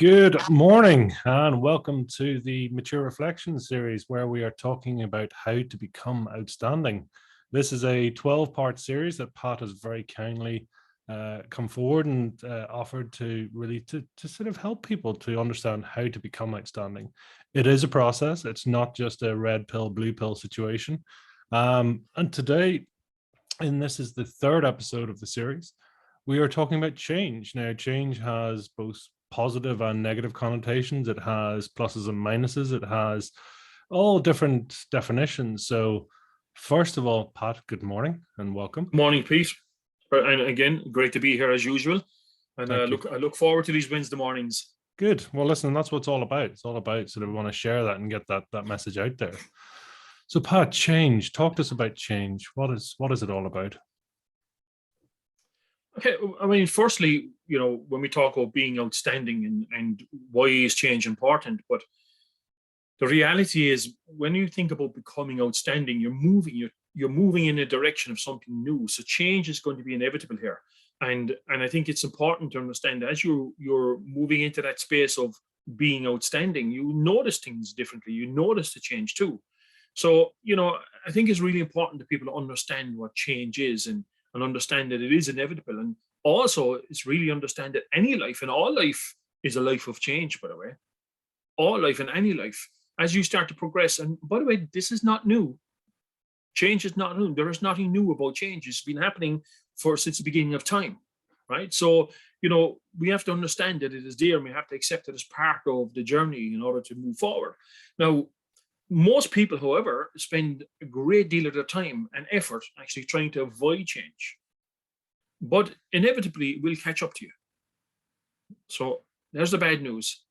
Good morning and welcome to the Mature Reflection series where we are talking about how to become outstanding. This is a 12-part series that Pat has very kindly come forward and offered to sort of help people to understand how to become outstanding. It is a process. It's not just a red pill, blue pill situation. And today, and this is the third episode of the series, we are talking about change. Now, change has both positive and negative connotations. It has pluses and minuses. It has all different definitions. So first of all, Pat, good morning and welcome. Morning, Pete. And again, great to be here as usual. And I look forward to these Wednesday mornings. Good. Well, listen, that's what it's all about. It's all about sort of we want to share that and get that message out there. So Pat, change. Talk to us about change. What is it all about? Okay, I mean, firstly, when we talk about being outstanding and why is change important, but the reality is when you think about becoming outstanding, you're moving in a direction of something new. So change is going to be inevitable here. And I think it's important to understand as you're moving into that space of being outstanding, you notice things differently. You notice the change too. So, I think it's really important that people understand what change is and understand that it is inevitable. And also it's really understand that any life and all life is a life of change, by the way. All life and any life, as you start to progress. And by the way, this is not new. Change is not new. There is nothing new about change. It's been happening since the beginning of time, right? So, we have to understand that it is there and we have to accept it as part of the journey in order to move forward. Now, most people, however, spend a great deal of their time and effort actually trying to avoid change. But inevitably, it will catch up to you. So there's the bad news.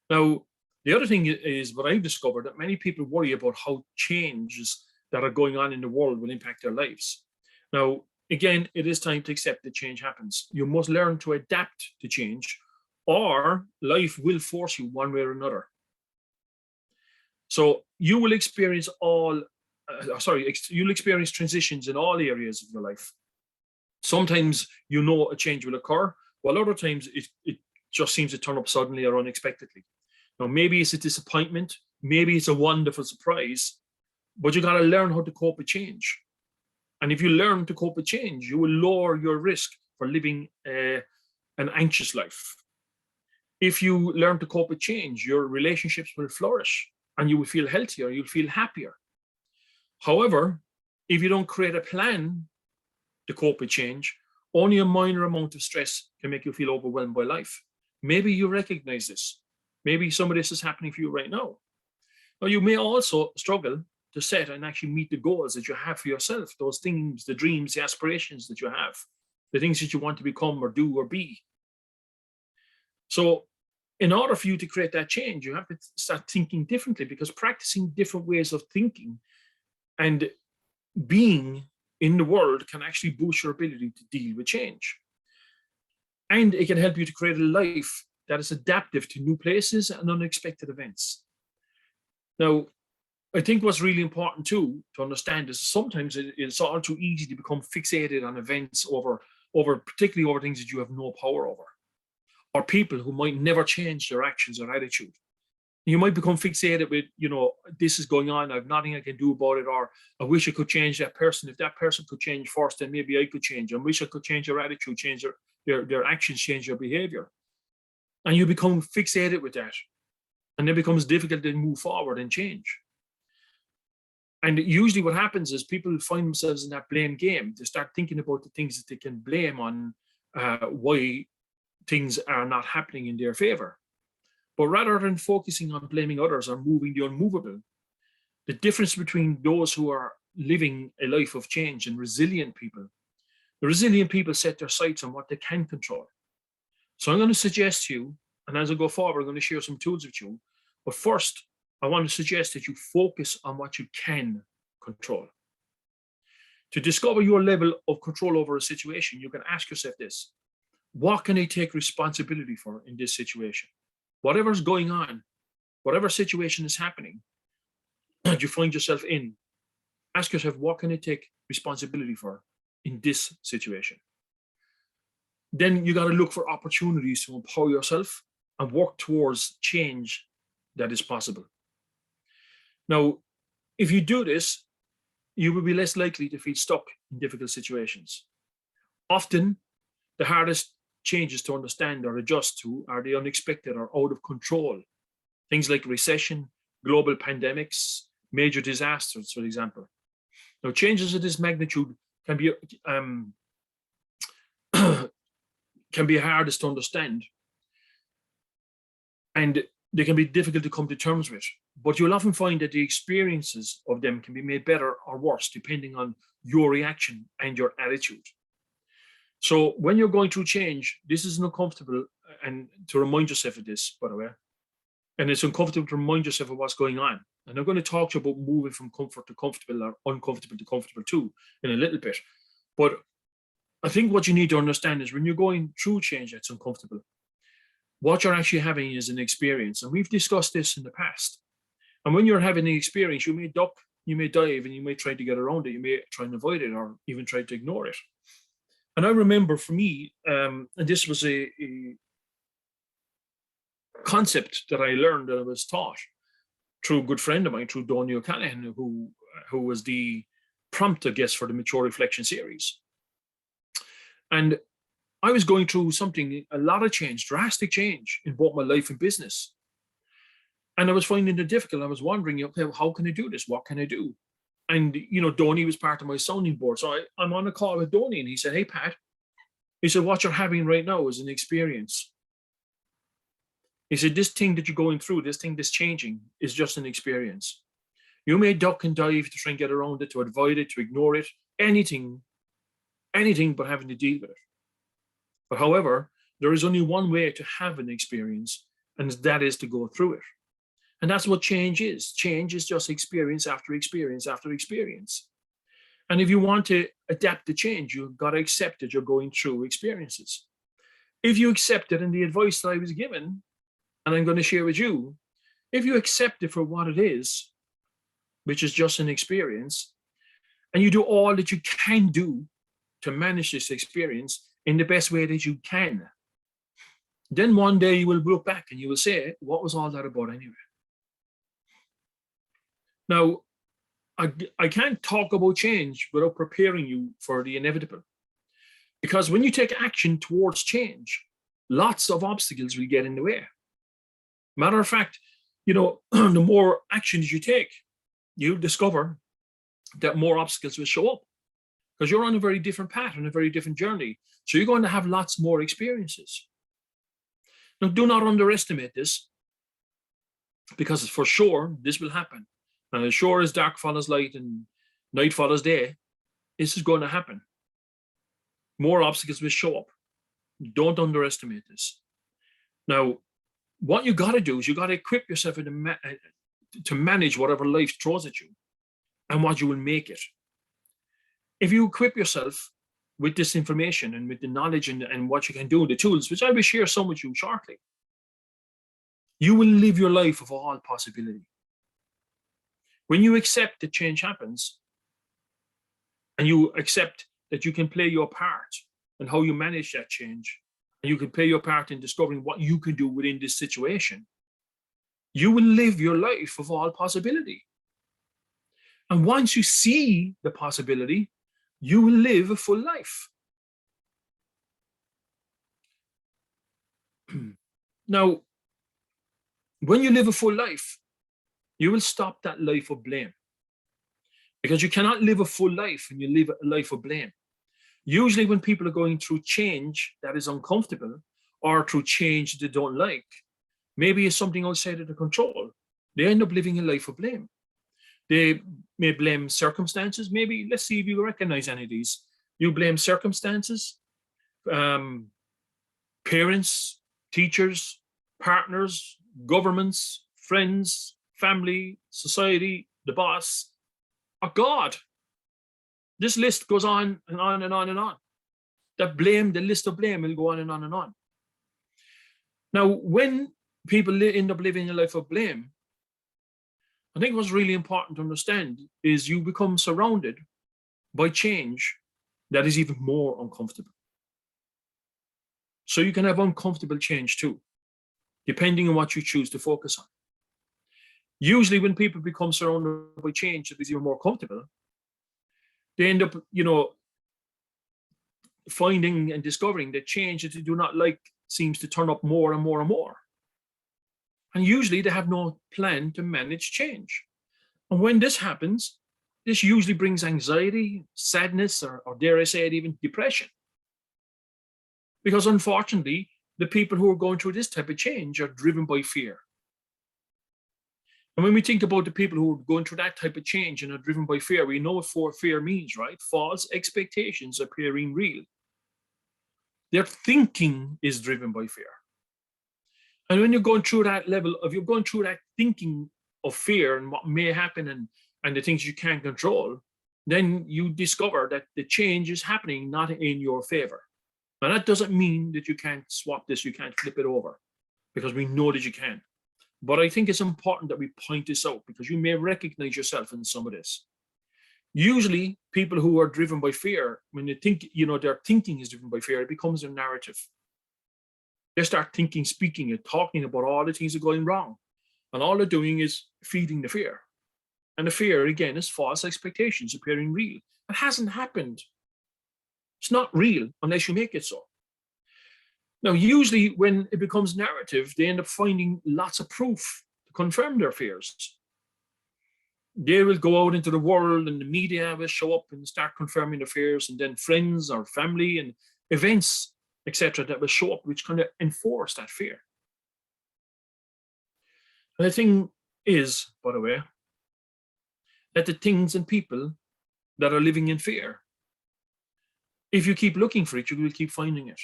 Now, the other thing is what I've discovered that many people worry about how changes that are going on in the world will impact their lives. Now, again, it is time to accept that change happens. You must learn to adapt to change, or life will force you one way or another. So you will experience you'll experience transitions in all areas of your life. Sometimes a change will occur, while other times it just seems to turn up suddenly or unexpectedly. Now, maybe it's a disappointment, maybe it's a wonderful surprise, but you got to learn how to cope with change. And if you learn to cope with change, you will lower your risk for living an anxious life. If you learn to cope with change, your relationships will flourish and you will feel healthier, you'll feel happier. However, if you don't create a plan to cope with change, only a minor amount of stress can make you feel overwhelmed by life. Maybe you recognize this. Maybe some of this is happening for you right now. Now, you may also struggle to set and actually meet the goals that you have for yourself, those things, the dreams, the aspirations that you have, the things that you want to become or do or be. So in order for you to create that change, you have to start thinking differently, because practicing different ways of thinking and being in the world can actually boost your ability to deal with change. And it can help you to create a life that is adaptive to new places and unexpected events. Now, I think what's really important too to understand is sometimes it's all too easy to become fixated on events particularly over things that you have no power over, or people who might never change their actions or attitude. You might become fixated with, this is going on, I have nothing I can do about it, or I wish I could change that person. If that person could change first, then maybe I could change. I wish I could change their attitude, change their actions, change their behavior. And you become fixated with that. And it becomes difficult to move forward and change. And usually what happens is people find themselves in that blame game. They start thinking about the things that they can blame on why things are not happening in their favor. But rather than focusing on blaming others or moving the unmovable, the difference between those who are living a life of change and resilient people, the resilient people set their sights on what they can control. So I'm going to suggest to you, and as I go forward, I'm going to share some tools with you. But first, I want to suggest that you focus on what you can control. To discover your level of control over a situation, you can ask yourself this: what can I take responsibility for in this situation? Whatever's going on, whatever situation is happening that you find yourself in, ask yourself, what can I take responsibility for in this situation? Then you got to look for opportunities to empower yourself and work towards change that is possible. Now, if you do this, you will be less likely to feel stuck in difficult situations. Often, the hardest changes to understand or adjust to are the unexpected or out of control. Things like recession, global pandemics, major disasters, for example. Now, changes of this magnitude can be can be hardest to understand, and they can be difficult to come to terms with. But you'll often find that the experiences of them can be made better or worse depending on your reaction and your attitude. So when you're going through change, this is uncomfortable, and to remind yourself of this, by the way, and it's uncomfortable to remind yourself of what's going on. And I'm going to talk to you about moving from comfort to comfortable or uncomfortable to comfortable too in a little bit. But I think what you need to understand is when you're going through change that's uncomfortable, what you're actually having is an experience. And we've discussed this in the past. And when you're having an experience, you may duck, you may dive, and you may try to get around it. You may try and avoid it or even try to ignore it. And I remember for me, and this was a concept that I learned, that I was taught through a good friend of mine, through Donny O'Callaghan, who was the prompt, I guess, for the Mature Reflection series. And I was going through something, a lot of change, drastic change in both my life and business. And I was finding it difficult. I was wondering, okay, how can I do this? What can I do? And, Donny was part of my sounding board. So I'm on a call with Donny, and he said, hey, Pat, he said, what you're having right now is an experience. He said, this thing that you're going through, this thing that's changing, is just an experience. You may duck and dive to try and get around it, to avoid it, to ignore it, anything but having to deal with it. But however, there is only one way to have an experience, and that is to go through it. And that's what change is. Change is just experience after experience after experience. And if you want to adapt to change, you've got to accept that you're going through experiences. If you accept it, and the advice that I was given, and I'm going to share with you, if you accept it for what it is, which is just an experience, and you do all that you can do to manage this experience in the best way that you can, then one day you will look back and you will say, what was all that about anyway? Now, I can't talk about change without preparing you for the inevitable. Because when you take action towards change, lots of obstacles will get in the way. Matter of fact, the more actions you take, you'll discover that more obstacles will show up, because you're on a very different path and a very different journey. So you're going to have lots more experiences. Now, do not underestimate this, because for sure this will happen. And as sure as dark follows light and night follows day, this is going to happen. More obstacles will show up. Don't underestimate this. Now, what you got to do is you got to equip yourself to manage whatever life throws at you, and what you will make it. If you equip yourself with this information and with the knowledge and what you can do, the tools, which I will share some with you shortly, you will live your life of all possibility. When you accept that change happens, and you accept that you can play your part and how you manage that change, and you can play your part in discovering what you can do within this situation, you will live your life of all possibility. And once you see the possibility, you will live a full life. Now, when you live a full life, you will stop that life of blame. Because you cannot live a full life when you live a life of blame. Usually when people are going through change that is uncomfortable, or through change they don't like, maybe it's something outside of their control, they end up living a life of blame. They may blame circumstances. Maybe, let's see if you recognize any of these. You blame circumstances, parents, teachers, partners, governments, friends, family, society, the boss, or God. This list goes on and on and on and on. That blame, the list of blame will go on and on and on. Now, when people end up living a life of blame, I think what's really important to understand is you become surrounded by change that is even more uncomfortable. So you can have uncomfortable change too. depending on what you choose to focus on. Usually when people become surrounded by change that is even more comfortable, they end up, finding and discovering that change that they do not like seems to turn up more and more and more. And usually they have no plan to manage change. And when this happens, this usually brings anxiety, sadness, or dare I say it, even depression. Because unfortunately, the people who are going through this type of change are driven by fear. And when we think about the people who are going through that type of change and are driven by fear, we know what fear means, right? False expectations appearing real. Their thinking is driven by fear. And when you're going through that level of, you're going through that thinking of fear and what may happen and the things you can't control, then you discover that the change is happening not in your favor. Now, that doesn't mean that you can't swap this, you can't flip it over, because we know that you can. But I think it's important that we point this out because you may recognize yourself in some of this. Usually, people who are driven by fear, when they think, their thinking is driven by fear, it becomes a narrative. They start thinking, speaking, and talking about all the things that are going wrong. And all they're doing is feeding the fear. And the fear, again, is false expectations appearing real. It hasn't happened. It's not real unless you make it so. Now, usually when it becomes narrative, they end up finding lots of proof to confirm their fears. They will go out into the world and the media will show up and start confirming their fears, and then friends or family and events, etc., that will show up, which kind of enforce that fear. And the thing is, by the way, that the things and people that are living in fear, if you keep looking for it, you will keep finding it.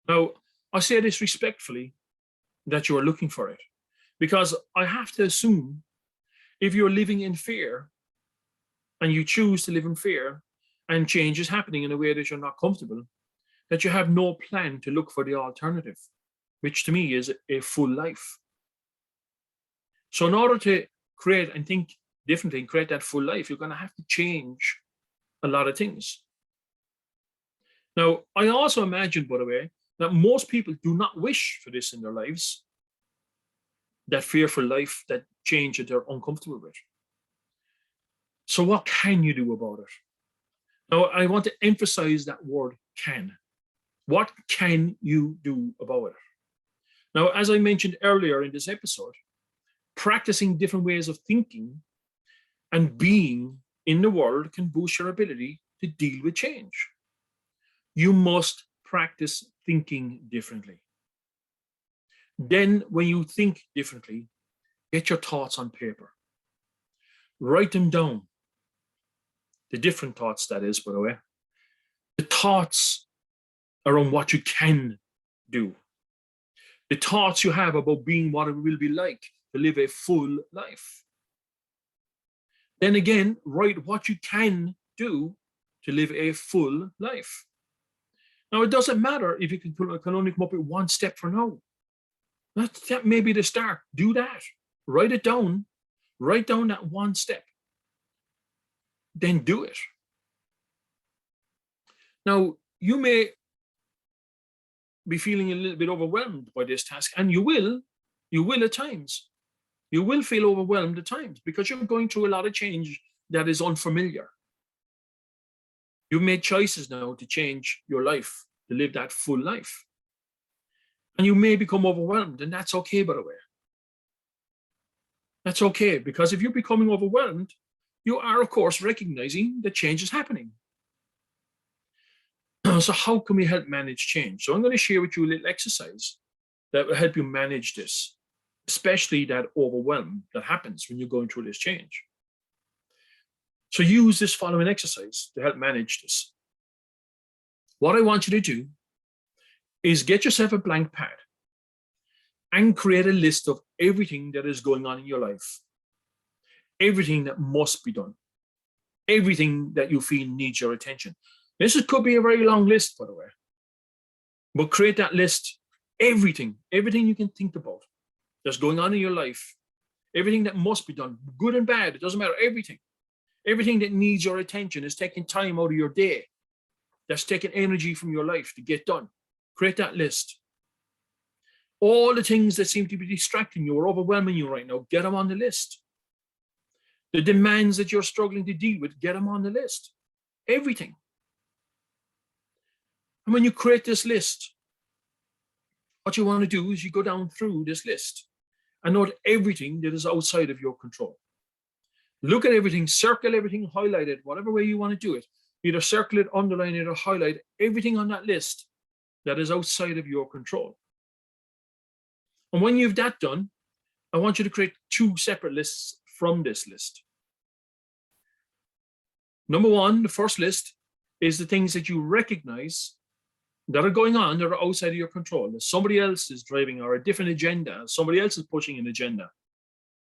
Now, I say this respectfully, that you are looking for it, because I have to assume if you're living in fear and you choose to live in fear and change is happening in a way that you're not comfortable, that you have no plan to look for the alternative, which to me is a full life. So in order to create and think differently and create that full life, you're going to have to change a lot of things. Now, I also imagine, by the way, that most people do not wish for this in their lives, that fearful life, that change that they're uncomfortable with. So what can you do about it? Now, I want to emphasize that word can. What can you do about it? Now, as I mentioned earlier in this episode, practicing different ways of thinking and being in the world can boost your ability to deal with change. You must practice thinking differently. Then, when you think differently, get your thoughts on paper. Write them down. The different thoughts, that is, by the way. The thoughts around what you can do. The thoughts you have about being what it will be like to live a full life. Then again, write what you can do to live a full life. Now, it doesn't matter if you can only come up with one step for now. That may be the start. Do that. Write it down. Write down that one step. Then do it. Now, you may be feeling a little bit overwhelmed by this task, and you will at times. You will feel overwhelmed at times because you're going through a lot of change that is unfamiliar. You've made choices now to change your life, to live that full life. And you may become overwhelmed, and that's okay, by the way. That's okay, because if you're becoming overwhelmed, you are, of course, recognizing that change is happening. So how can we help manage change? So I'm going to share with you a little exercise that will help you manage this, especially that overwhelm that happens when you're going through this change. So use this following exercise to help manage this. What I want you to do is get yourself a blank pad and create a list of everything that is going on in your life, everything that must be done, everything that you feel needs your attention. This could be a very long list, by the way, but create that list, everything you can think about that's going on in your life, everything that must be done, good and bad, it doesn't matter, everything that needs your attention is taking time out of your day, that's taking energy from your life to get done. Create that list. All the things that seem to be distracting you or overwhelming you right now, get them on the list. The demands that you're struggling to deal with, get them on the list. Everything. And when you create this list, what you want to do is you go down through this list and note everything that is outside of your control. Look at everything, circle everything, highlight it, whatever way you want to do it. Either circle it, underline it, or highlight everything on that list that is outside of your control. And when you've that done, I want you to create 2 separate lists from this list. Number 1, the first list is the things that you recognize that are going on that are outside of your control. That somebody else is driving or a different agenda. Somebody else is pushing an agenda.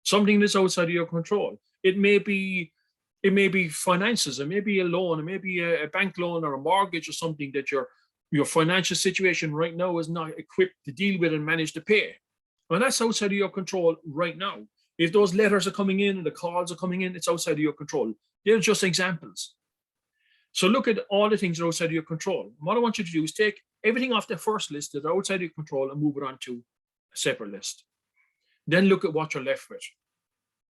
Something that's outside of your control. It may be finances. It may be a loan. It may be a bank loan or a mortgage or something that your financial situation right now is not equipped to deal with and manage to pay. Well, that's outside of your control right now. If those letters are coming in and the calls are coming in, it's outside of your control. They're just examples. So look at all the things that are outside of your control. And what I want you to do is take everything off the first list that are outside of your control and move it onto a separate list. Then look at what you're left with.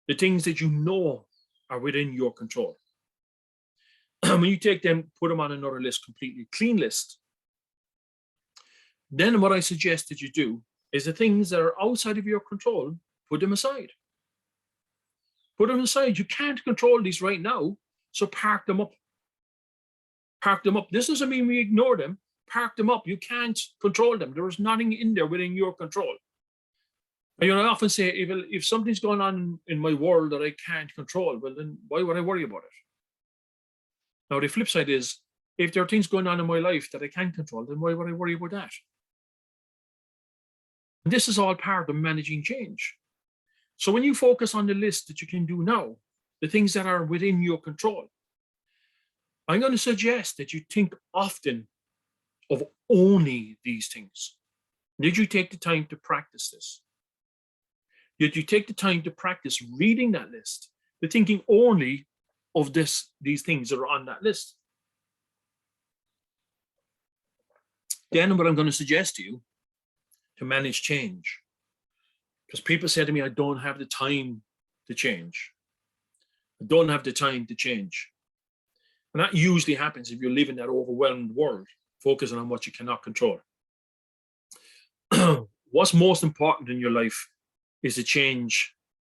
The things that you know are within your control. When you take them, put them on another list, completely clean list. Then what I suggest that you do is the things that are outside of your control, put them aside. Put them aside. You can't control these right now, so park them up. Park them up. This doesn't mean we ignore them. Park them up. You can't control them. There is nothing in there within your control. And, I often say, if something's going on in my world that I can't control, well, then why would I worry about it? Now, the flip side is, if there are things going on in my life that I can't control, then why would I worry about that? And this is all part of managing change. So when you focus on the list that you can do now, the things that are within your control, I'm going to suggest that you think often of only these things. Did you take the time to practice this? Did you take the time to practice reading that list, the thinking only of these things that are on that list? Then what I'm going to suggest to you to manage change, because people say to me, I don't have the time to change. I don't have the time to change. And that usually happens if you live in that overwhelmed world, focusing on what you cannot control. What's most important in your life is to change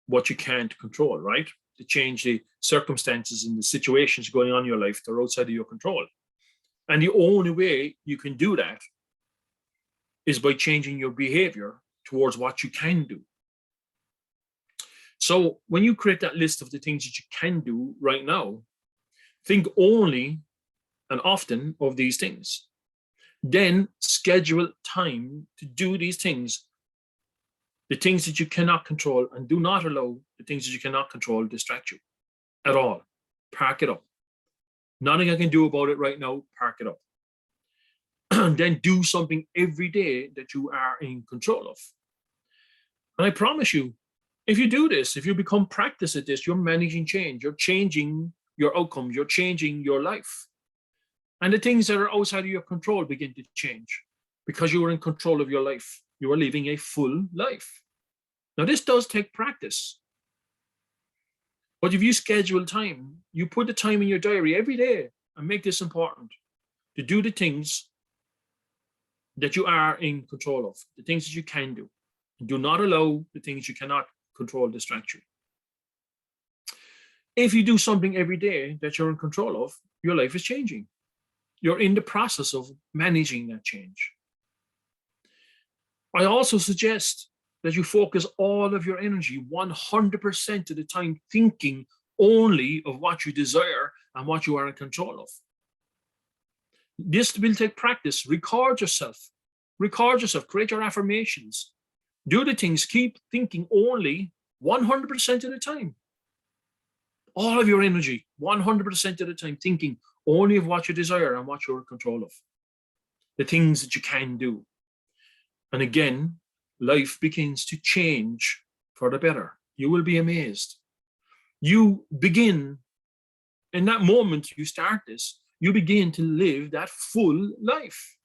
what you can't control, right? To change the circumstances and the situations going on in your life that are outside of your control. And the only way you can do that is by changing your behavior towards what you can do. So when you create that list of the things that you can do right now, think only and often of these things. Then schedule time to do these things, the things that you cannot control, and do not allow the things that you cannot control distract you at all. Park it up. Nothing I can do about it right now, park it up. Then do something every day that you are in control of. And I promise you, if you do this, if you become practice at this, you're managing change, you're changing your outcomes, you're changing your life. And the things that are outside of your control begin to change because you are in control of your life. You are living a full life. Now, this does take practice. But if you schedule time, you put the time in your diary every day and make this important to do the things that you are in control of, the things that you can do. And do not allow the things you cannot control distract you. If you do something every day that you're in control of, your life is changing. You're in the process of managing that change. I also suggest that you focus all of your energy 100% of the time thinking only of what you desire and what you are in control of. This will take practice. Record yourself, create your affirmations, do the things, keep thinking only 100% of the time. All of your energy, 100% of the time, thinking only of what you desire and what you're in control of, the things that you can do. And again, life begins to change for the better. You will be amazed. You begin, in that moment you start this, you begin to live that full life.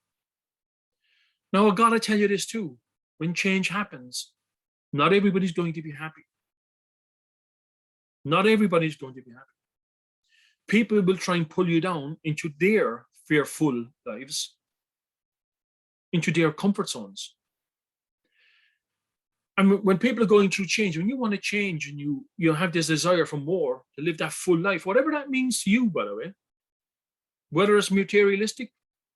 Now, I gotta tell you this too. when change happens, not everybody's going to be happy. Not everybody's going to be happy. People will try and pull you down into their fearful lives, into their comfort zones. And when people are going through change, when you want to change and you have this desire for more, to live that full life, whatever that means to you, by the way, whether it's materialistic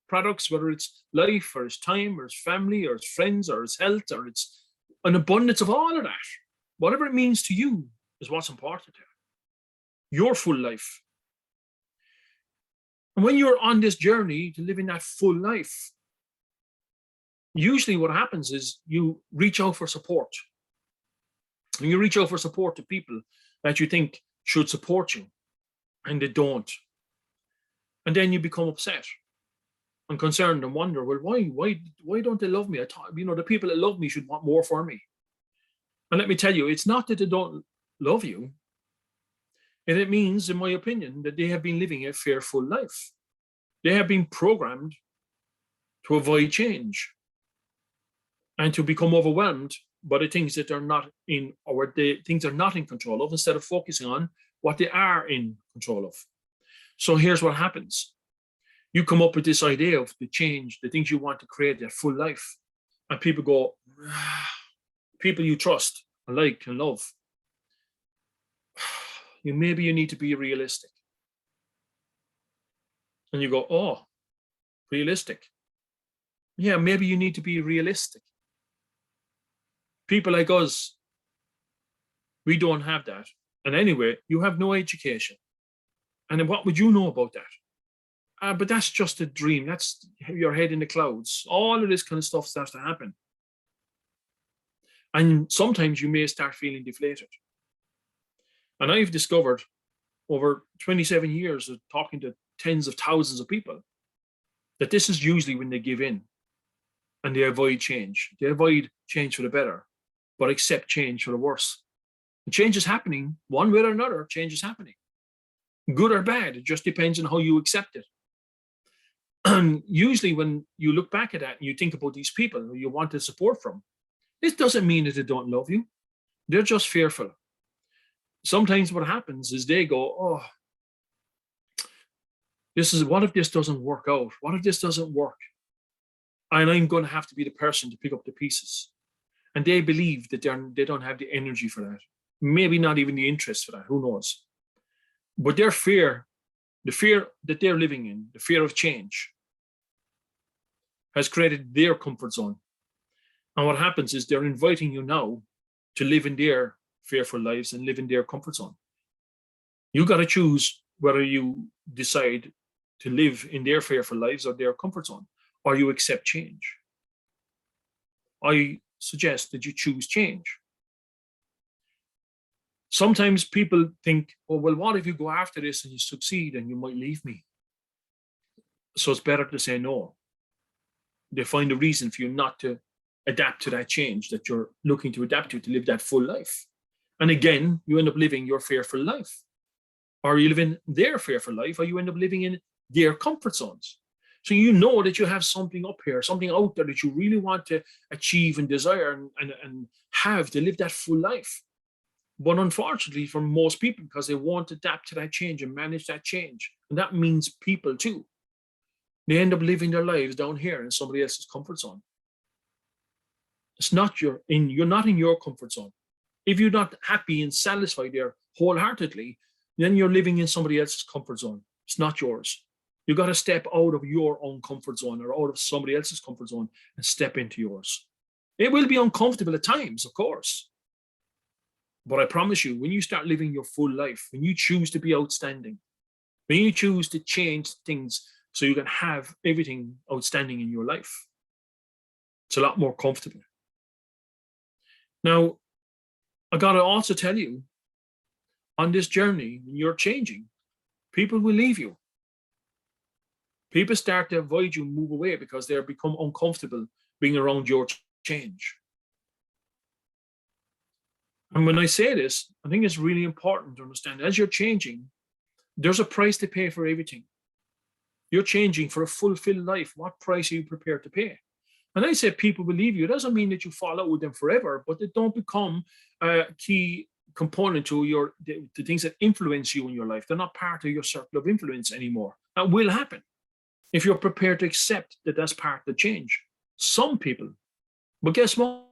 products, whether it's life or it's time or it's family or it's friends or it's health or it's an abundance of all of that, whatever it means to you is what's important here. Your full life. And when you're on this journey to living that full life, usually what happens is you reach out for support. And you reach out for support to people that you think should support you, and they don't. And then you become upset and concerned and wonder, well, why don't they love me? I thought, the people that love me should want more for me. And let me tell you, it's not that they don't love you. And it means, in my opinion, that they have been living a fearful life. They have been programmed to avoid change and to become overwhelmed by the things that are not in, or the things they're not in control of, instead of focusing on what they are in control of. So here's what happens. You come up with this idea of the change, the things you want to create, their full life. And people go, people you trust and like and love, maybe you need to be realistic. And you go, oh, realistic. Yeah, maybe you need to be realistic. People like us, we don't have that. And anyway, you have no education. And then what would you know about that? But that's just a dream. That's your head in the clouds. All of this kind of stuff starts to happen. And sometimes you may start feeling deflated. And I've discovered over 27 years of talking to tens of thousands of people that this is usually when they give in and they avoid change. They avoid change for the better, but accept change for the worse. And change is happening one way or another. Change is happening. Good or bad, it just depends on how you accept it. And usually when you look back at that and you think about these people who you want to support from, this doesn't mean that they don't love you. They're just fearful. Sometimes what happens is they go, oh, what if this doesn't work out? What if this doesn't work? And I'm going to have to be the person to pick up the pieces. And they believe that they don't have the energy for that. Maybe not even the interest for that. Who knows? But their fear, the fear that they're living in, the fear of change, has created their comfort zone. And what happens is they're inviting you now to live in their fearful lives and live in their comfort zone. You got to choose whether you decide to live in their fearful lives or their comfort zone, or you accept change. I suggest that you choose change. Sometimes people think, oh, well, what if you go after this and you succeed and you might leave me? So it's better to say no. They find a reason for you not to adapt to that change that you're looking to adapt to live that full life. And again, you end up living your fearful life. Or you live in their fearful life, or you end up living in their comfort zones. So you know that you have something up here, something out there that you really want to achieve and desire and have to live that full life. But unfortunately, for most people, because they won't adapt to that change and manage that change, and that means people too, they end up living their lives down here in somebody else's comfort zone. It's not you're not in your comfort zone. If you're not happy and satisfied there wholeheartedly, then you're living in somebody else's comfort zone. It's not yours. You got to step out of your own comfort zone or out of somebody else's comfort zone and step into yours. It will be uncomfortable at times, of course. But I promise you, when you start living your full life, when you choose to be outstanding, when you choose to change things so you can have everything outstanding in your life, it's a lot more comfortable. Now, I got to also tell you, on this journey, when you're changing, people will leave you. People start to avoid you and move away because they become uncomfortable being around your change. And when I say this, I think it's really important to understand, as you're changing, there's a price to pay for everything. You're changing for a fulfilled life. What price are you prepared to pay? And I say people will leave you. It doesn't mean that you fall out with them forever, but they don't become a key component to the things that influence you in your life. They're not part of your circle of influence anymore. That will happen if you're prepared to accept that that's part of the change. Some people, but guess what?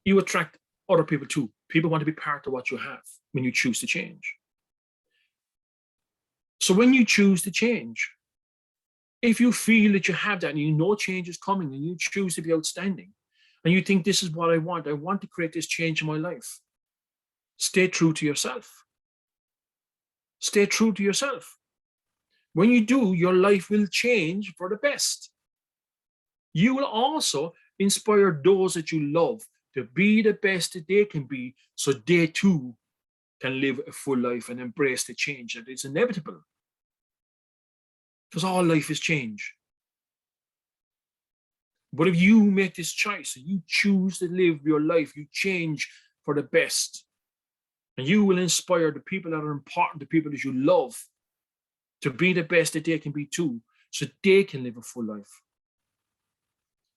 You attract other people too. People want to be part of what you have when you choose to change. So when you choose to change, if you feel that you have that and you know change is coming and you choose to be outstanding and you think this is what I want to create this change in my life, stay true to yourself. Stay true to yourself. When you do, your life will change for the best. You will also inspire those that you love to be the best that they can be so they too can live a full life and embrace the change that is inevitable. Because all life is change. But if you make this choice and you choose to live your life, you change for the best. And you will inspire the people that are important, the people that you love, to be the best that they can be too, so they can live a full life.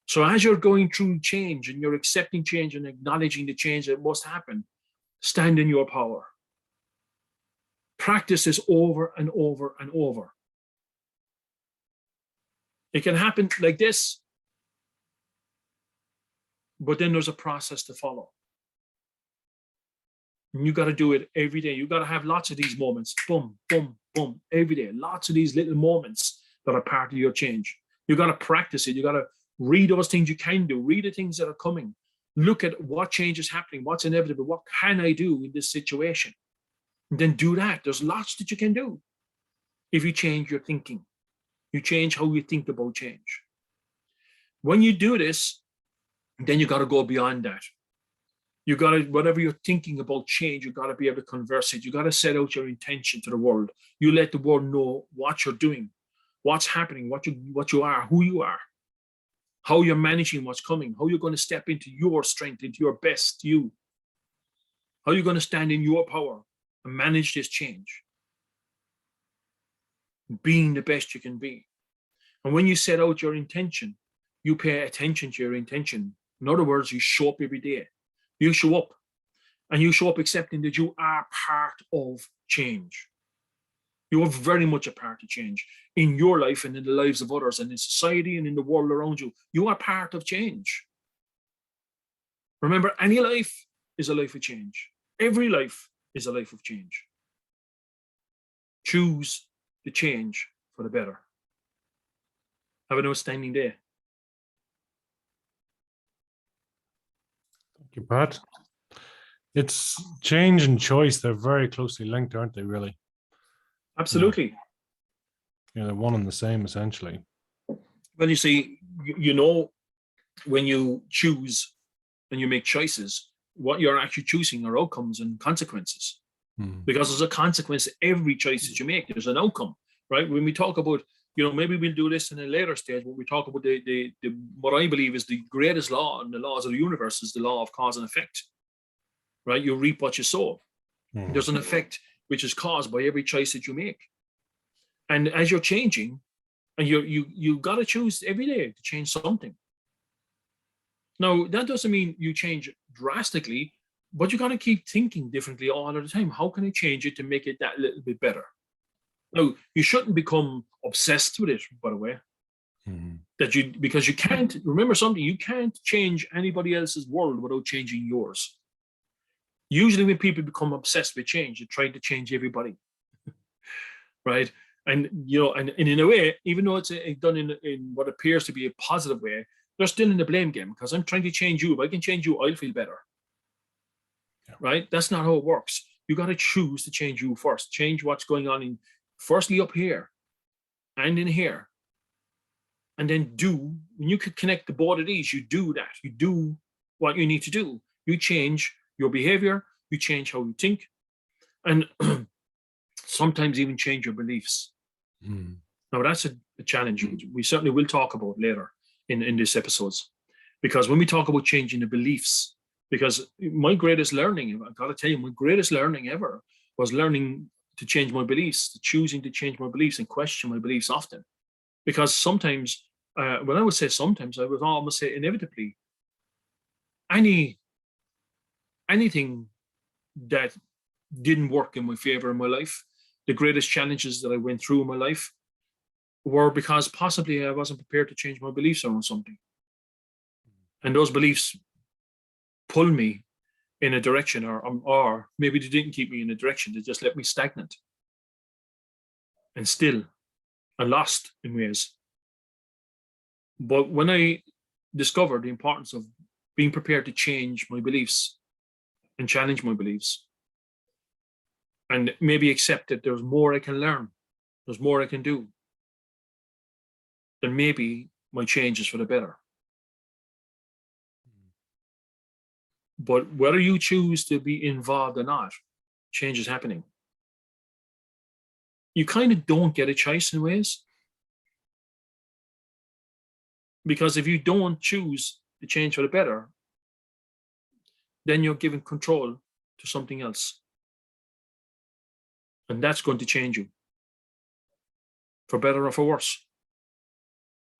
So as you're going through change and you're accepting change and acknowledging the change that must happen, stand in your power. Practice this over and over and over. It can happen like this, but then there's a process to follow. And you got to do it every day. You got to have lots of these moments, boom, boom, boom, every day. Lots of these little moments that are part of your change. You got to practice it. You got to read those things you can do. Read the things that are coming. Look at what change is happening, what's inevitable, what can I do in this situation? And then do that. There's lots that you can do if you change your thinking. You change how you think about change. When you do this, then you got to go beyond that. You got to, whatever you're thinking about change, you got to be able to converse it. You got to set out your intention to the world. You let the world know what you're doing, what's happening, what you are, who you are, how you're managing what's coming, how you're going to step into your strength, into your best you, how you're going to stand in your power and manage this change, being the best you can be. And when you set out your intention, you pay attention to your intention. In other words, you show up every day. You show up, and you show up accepting that you are part of change. You are very much a part of change in your life and in the lives of others and in society and in the world around you. You are part of change. Remember, any life is a life of change. Every life is a life of change. Choose the change for the better. Have an outstanding day. Thank you, Pat. It's change and choice. They're very closely linked, aren't they, really? Absolutely. Yeah, they're one and the same, essentially. Well, you see, you know, when you choose and you make choices, what you're actually choosing are outcomes and consequences. Because there's a consequence to every choice that you make. There's an outcome, right? When we talk about, maybe we'll do this in a later stage, when we talk about the what I believe is the greatest law in the laws of the universe is the law of cause and effect, right? You reap what you sow. There's an effect which is caused by every choice that you make. And as you're changing, and you got to choose every day to change something. Now, that doesn't mean you change drastically, but you got to keep thinking differently all of the time. How can I change it to make it that little bit better? Now, you shouldn't become obsessed with it, by the way. Because you can't, remember something, you can't change anybody else's world without changing yours. Usually when people become obsessed with change, they try to change everybody, right? And, and in a way, even though it's done in what appears to be a positive way, they're still in the blame game because I'm trying to change you. If I can change you, I'll feel better, right? That's not how it works. You got to choose to change you first. Change what's going on firstly up here and in here. And then when you could connect the both of these, you do that. You do what you need to do. You change your behavior, you change how you think, and sometimes even change your beliefs. Now, that's a challenge we certainly will talk about later in this episodes. Because when we talk about changing the beliefs, because my greatest learning, I've got to tell you, my greatest learning ever was learning to change my beliefs, choosing to change my beliefs and question my beliefs often. Because sometimes Well, I would say sometimes, I would almost say inevitably, anything that didn't work in my favor in my life, the greatest challenges that I went through in my life, were because possibly I wasn't prepared to change my beliefs around something. And those beliefs pulled me in a direction, or maybe they didn't keep me in a direction, they just left me stagnant and still and lost in ways. But when I discovered the importance of being prepared to change my beliefs and challenge my beliefs, and maybe accept that there's more I can learn, there's more I can do, then maybe my change is for the better. But whether you choose to be involved or not, change is happening. You kind of don't get a choice in ways. Because if you don't choose to change for the better, then you're giving control to something else. And that's going to change you, for better or for worse.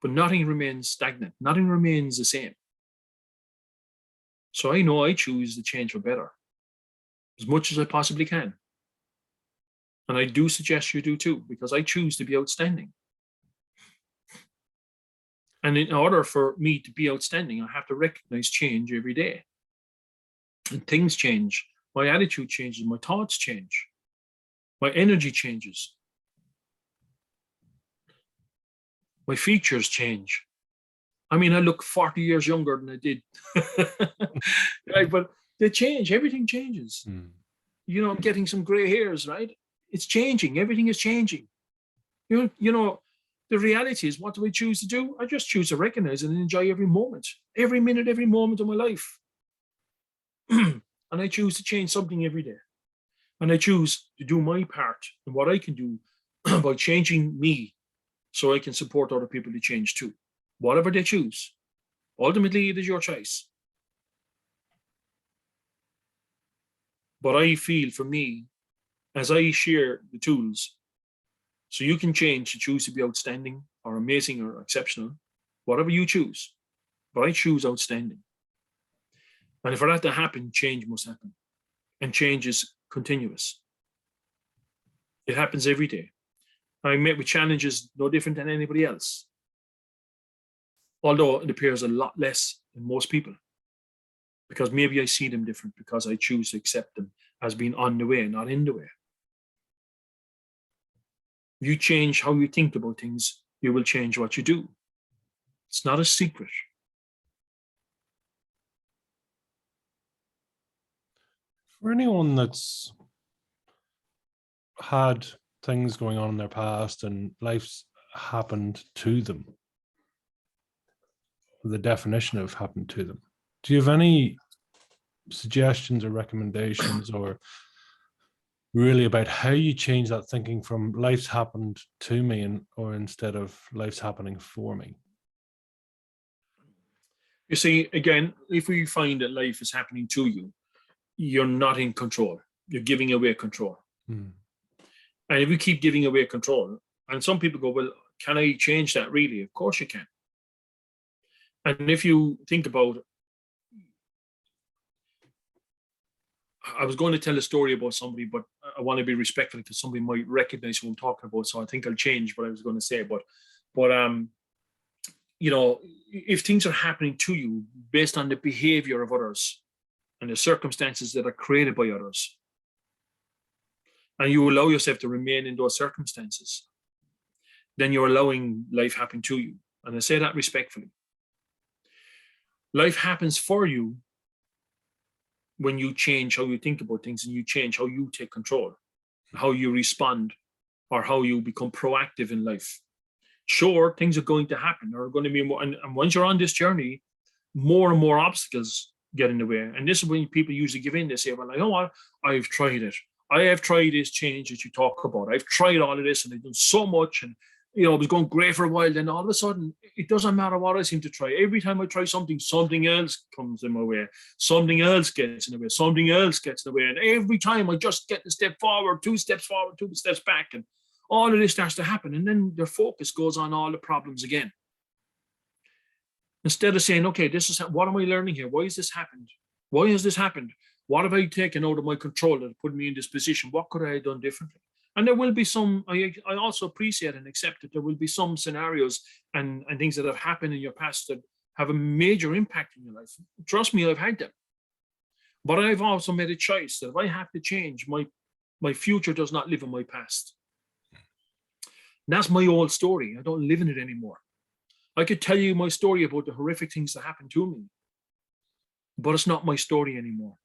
But nothing remains stagnant, nothing remains the same. So I know I choose to change for better as much as I possibly can. And I do suggest you do too, because I choose to be outstanding. And in order for me to be outstanding, I have to recognize change every day. And things change. My attitude changes. My thoughts change. My energy changes. My features change. I mean, I look 40 years younger than I did. Right? But they change. Everything changes. You know, I'm getting some gray hairs, right? It's changing. Everything is changing. You know, the reality is, what do I choose to do? I just choose to recognize and enjoy every moment, every minute, every moment of my life. And I choose to change something every day. And I choose to do my part in what I can do by changing me, so I can support other people to change too. Whatever they choose. Ultimately, it is your choice. But I feel, for me, as I share the tools, so you can change to choose to be outstanding or amazing or exceptional, whatever you choose. But I choose outstanding. And for that to happen, change must happen. And change is continuous. It happens every day. I met with challenges no different than anybody else. Although it appears a lot less than most people. Because maybe I see them different, because I choose to accept them as being on the way, not in the way. If you change how you think about things, you will change what you do. It's not a secret. For anyone that's had things going on in their past and life's happened to them, the definition of happened to them, do you have any suggestions or recommendations, or really about how you change that thinking from life's happened to me, or instead of life's happening for me? You see, again, if we find that life is happening to you, you're not in control. You're giving away control. And if you keep giving away control, and some people go, well, can I change that really? Of course you can. And if you think about, I was going to tell a story about somebody, but I want to be respectful because somebody might recognize who I'm talking about. So I think I'll change what I was going to say. But you know, if things are happening to you based on the behavior of others and the circumstances that are created by others, and you allow yourself to remain in those circumstances, then you're allowing life happen to you. And I say that respectfully. Life happens for you when you change how you think about things, and you change how you take control, how you respond, or how you become proactive in life. Sure, things are going to happen. There are going to be more, and once you're on this journey, more and more obstacles get in the way. And this is when people usually give in. They say, well, you know what? I've tried it. I have tried this change that you talk about. I've tried all of this, and I've done so much, and it was going great for a while. Then all of a sudden, it doesn't matter what I seem to try. Every time I try something, something else comes in my way. Something else gets in the way. Something else gets in the way. And every time I just get a step forward, 2 steps forward, 2 steps back, and all of this starts to happen. And then their focus goes on all the problems again. Instead of saying, okay, this is what am I learning here? Why has this happened? Why has this happened? What have I taken out of my control that put me in this position? What could I have done differently? And there will be some, I also appreciate and accept that there will be some scenarios and things that have happened in your past that have a major impact in your life. Trust me, I've had them. But I've also made a choice that if I have to change, my future does not live in my past. And that's my old story. I don't live in it anymore. I could tell you my story about the horrific things that happened to me, but it's not my story anymore.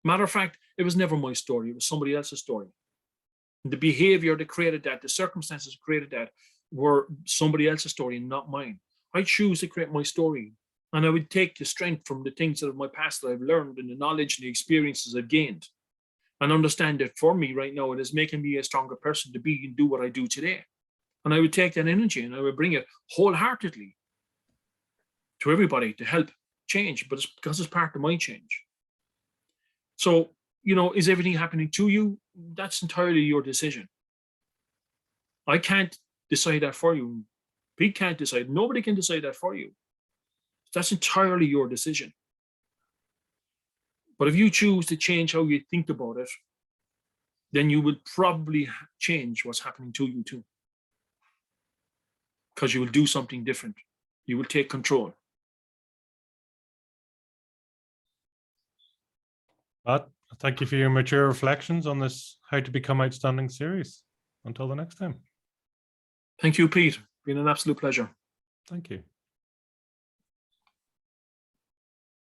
Matter of fact, it was never my story. It was somebody else's story. The behavior that created that, the circumstances that created that were somebody else's story and not mine. I choose to create my story. And I would take the strength from the things of my past that I've learned and the knowledge and the experiences I've gained and understand that for me right now, it is making me a stronger person to be and do what I do today. And I would take that energy and I would bring it wholeheartedly to everybody to help change, but it's because it's part of my change. So, is everything happening to you? That's entirely your decision. I can't decide that for you. Pete can't decide. Nobody can decide that for you. That's entirely your decision. But if you choose to change how you think about it, then you will probably change what's happening to you too. Because you will do something different. You will take control. But thank you for your mature reflections on this How to Become Outstanding series. Until the next time. Thank you, Pete. It's been an absolute pleasure. Thank you.